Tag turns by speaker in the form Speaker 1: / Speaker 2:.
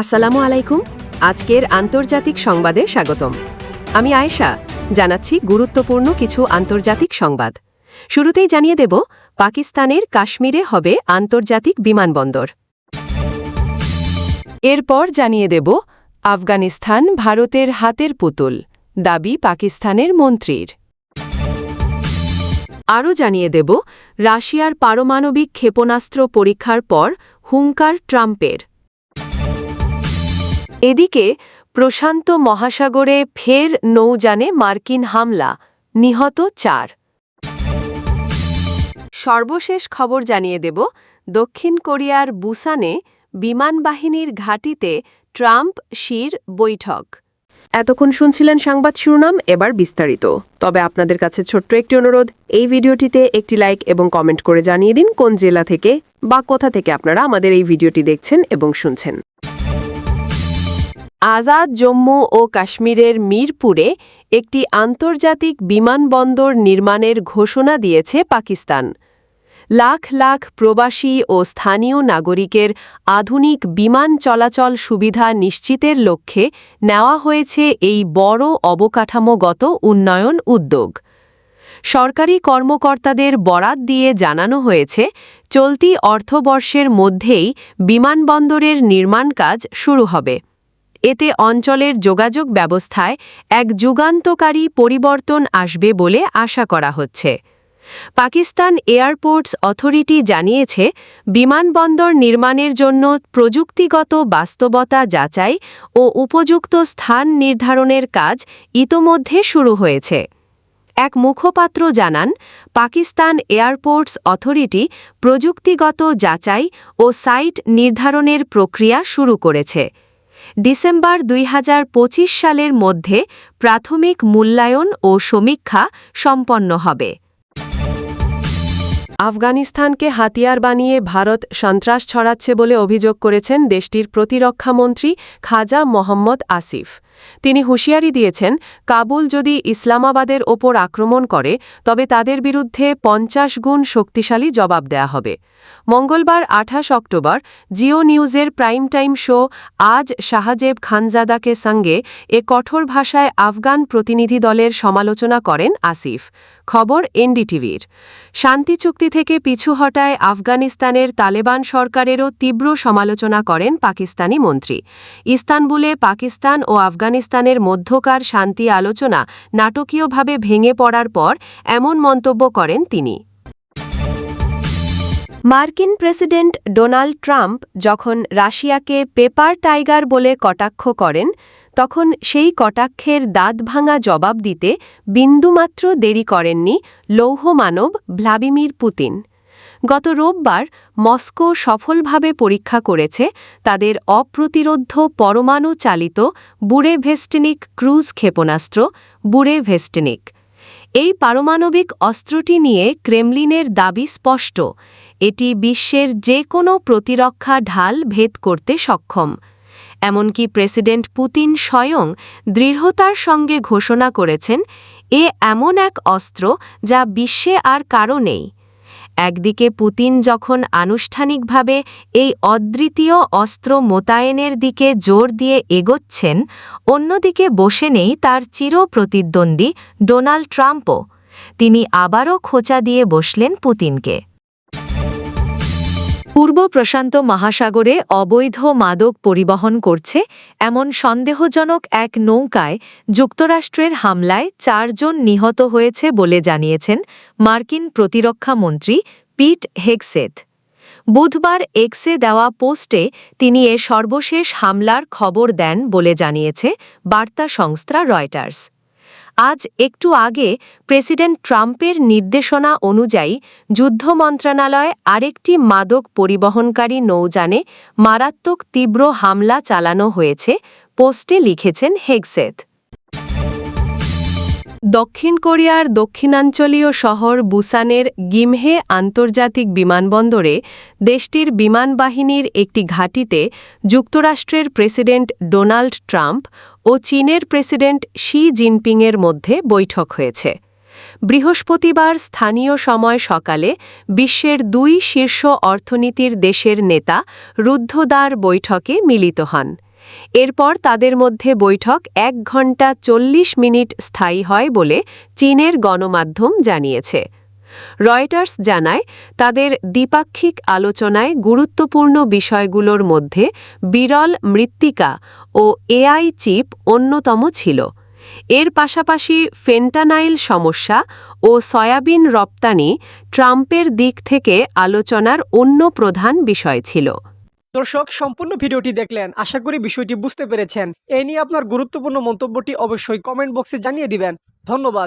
Speaker 1: আসসালামু আলাইকুম। আজকের আন্তর্জাতিক সংবাদে স্বাগতম। আমি আয়েশা, জানাচ্ছি গুরুত্বপূর্ণ কিছু আন্তর্জাতিক সংবাদ। শুরুতেই জানিয়ে দেব, পাকিস্তানের কাশ্মীরে হবে আন্তর্জাতিক বিমানবন্দর। এরপর জানিয়ে দেব, আফগানিস্তান ভারতের হাতের পুতুল, দাবি পাকিস্তানের মন্ত্রীর। আরও জানিয়ে দেব, রাশিয়ার পারমাণবিক ক্ষেপণাস্ত্র পরীক্ষার পর হুঙ্কার ট্রাম্পের। এদিকে প্রশান্ত মহাসাগরে ফের নৌযানে মার্কিন হামলা, নিহত 4। সর্বশেষ খবর জানিয়ে দেব, দক্ষিণ কোরিয়ার বুসানে বিমানবাহিনীর ঘাঁটিতে ট্রাম্প শির বৈঠক। এতক্ষণ শুনছিলেন সংবাদ শিরোনাম, এবার বিস্তারিত। তবে আপনাদের কাছে ছোট্ট একটি অনুরোধ, এই ভিডিওটিতে একটি লাইক এবং কমেন্ট করে জানিয়ে দিন কোন জেলা থেকে বা কোথা থেকে আপনারা আমাদের এই ভিডিওটি দেখছেন এবং শুনছেন। আজাদ জম্মু ও কাশ্মীরের মিরপুরে একটি আন্তর্জাতিক বিমানবন্দর নির্মাণের ঘোষণা দিয়েছে পাকিস্তান। লাখ লাখ প্রবাসী ও স্থানীয় নাগরিকের আধুনিক বিমান চলাচল সুবিধা নিশ্চিতের লক্ষ্যে নেওয়া হয়েছে এই বড় অবকাঠামোগত উন্নয়ন উদ্যোগ। সরকারি কর্মকর্তাদের বরাত দিয়ে জানানো হয়েছে, চলতি অর্থবর্ষের মধ্যেই বিমানবন্দরের নির্মাণ কাজ শুরু হবে। এতে অঞ্চলের যোগাযোগ ব্যবস্থায় এক যুগান্তকারী পরিবর্তন আসবে বলে আশা করা হচ্ছে। পাকিস্তান এয়ারপোর্টস অথরিটি জানিয়েছে, বিমানবন্দর নির্মাণের জন্য প্রযুক্তিগত বাস্তবতা যাচাই ও উপযুক্ত স্থান নির্ধারণের কাজ ইতোমধ্যে শুরু হয়েছে। এক মুখপাত্র জানান, পাকিস্তান এয়ারপোর্টস অথরিটি প্রযুক্তিগত যাচাই ও সাইট নির্ধারণের প্রক্রিয়া শুরু করেছে। ডিসেম্বর 2025 সালের মধ্যে প্রাথমিক মূল্যায়ন ও সমীক্ষা সম্পন্ন হবে। আফগানিস্তানকে হাতিয়ার বানিয়ে ভারত সন্ত্রাস ছড়াচ্ছে বলে অভিযোগ করেছেন দেশটির প্রতিরক্ষামন্ত্রী খাজা মোহাম্মদ আসিফ। তিনি হুঁশিয়ারি দিয়েছেন, কাবুল যদি ইসলামাবাদের ওপর আক্রমণ করে তবে তাদের বিরুদ্ধে 50 গুণ শক্তিশালী জবাব দেয়া হবে। মঙ্গলবার 28 অক্টোবর জিও নিউজের প্রাইম টাইম শো আজ শাহজেব খানজাদাকে সঙ্গে এ কঠোর ভাষায় আফগান প্রতিনিধি দলের সমালোচনা করেন আসিফ। খবর এনডিটিভির। শান্তি চুক্তি থেকে পিছু হটায় আফগানিস্তানের তালেবান সরকারেরও তীব্র সমালোচনা করেন পাকিস্তানি মন্ত্রী। ইস্তানবুলে পাকিস্তান ও আফগানিস্তানের মধ্যকার শান্তি আলোচনা নাটকীয়ভাবে ভেঙে পড়ার পর এমন মন্তব্য করেন তিনি। মার্কিন প্রেসিডেন্ট ডোনাল্ড ট্রাম্প যখন রাশিয়াকে পেপার টাইগার বলে কটাক্ষ করেন, তখন সেই কটাক্ষের দাঁতভাঙা জবাব দিতে বিন্দুমাত্র দেরি করেননি লৌহমানব ভ্লাদিমির পুতিন। গত রোববার মস্কো সফলভাবে পরীক্ষা করেছে তাদের অপ্রতিরোধ্য পরমাণু চালিত বুরেভেস্টেনিক ক্রুজ ক্ষেপণাস্ত্র বুরেভেস্টেনিক। এই পারমাণবিক অস্ত্রটি নিয়ে ক্রেমলিনের দাবি স্পষ্ট, এটি বিশ্বের যে কোনো প্রতিরক্ষা ঢাল ভেদ করতে সক্ষম। এমনকি প্রেসিডেন্ট পুতিন স্বয়ং দৃঢ়তার সঙ্গে ঘোষণা করেছেন, এ এমন এক অস্ত্র যা বিশ্বে আর কারও নেই। একদিকে পুতিন যখন আনুষ্ঠানিকভাবে এই অদ্বিতীয় অস্ত্র মোতায়েনের দিকে জোর দিয়ে এগোচ্ছেন, অন্যদিকে বসে নেই তার চিরপ্রতিদ্বন্দ্বী ডোনাল্ড ট্রাম্পও। তিনি আবারও খোঁচা দিয়ে বসলেন পুতিনকে। পূর্ব প্রশান্ত মহাসাগরে অবৈধ মাদক পরিবহন করছে এমন সন্দেহজনক এক নৌকায় যুক্তরাষ্ট্রের হামলায় 4 জন নিহত হয়েছে বলে জানিয়েছেন মার্কিন প্রতিরক্ষামন্ত্রী পিট হেগসেথ। বুধবার এক্সে দেওয়া পোস্টে তিনি এ সর্বশেষ হামলার খবর দেন বলে জানিয়েছে বার্তা সংস্থা রয়টার্স। আজ একটু আগে প্রেসিডেন্ট ট্রাম্পের নির্দেশনা অনুযায়ী যুদ্ধ মন্ত্রণালয় আরেকটি মাদক পরিবহনকারী নৌযানে মারাত্মক তীব্র হামলা চালানো হয়েছে, পোস্টে লিখেছেন হেগসেথ। দক্ষিণ কোরিয়ার দক্ষিণাঞ্চলীয় শহর বুসানের গিমহে আন্তর্জাতিক বিমানবন্দরে দেশটির বিমানবাহিনীর একটি ঘাঁটিতে যুক্তরাষ্ট্রের প্রেসিডেন্ট ডোনাল্ড ট্রাম্প ও চীনের প্রেসিডেন্ট শি জিনপিংয়ের মধ্যে বৈঠক হয়েছে। বৃহস্পতিবার স্থানীয় সময় সকালে বিশ্বের 2 শীর্ষ অর্থনীতির দেশের নেতা রুদ্ধদ্বার বৈঠকে মিলিত হন। এরপর তাদের মধ্যে বৈঠক 1 ঘন্টা 40 মিনিট স্থায়ী হয় বলে চীনের গণমাধ্যম জানিয়েছে। রয়টার্স জানায়, তাদের দ্বিপাক্ষিক আলোচনায় গুরুত্বপূর্ণ বিষয়গুলোর মধ্যে বিরল মৃত্তিকা ও এআই চিপ অন্যতম ছিল। এর পাশাপাশি ফেন্টানাইল সমস্যা ও সয়াবিন রপ্তানি ট্রাম্পের দিক থেকে আলোচনার অন্য প্রধান বিষয় ছিল।
Speaker 2: দর্শক, সম্পূর্ণ ভিডিওটি দেখলেন, আশা করি বিষয়টি বুঝতে পেরেছেন। এই নিয়ে আপনার গুরুত্বপূর্ণ মন্তব্যটি অবশ্যই কমেন্ট বক্সে জানিয়ে দিবেন। ধন্যবাদ।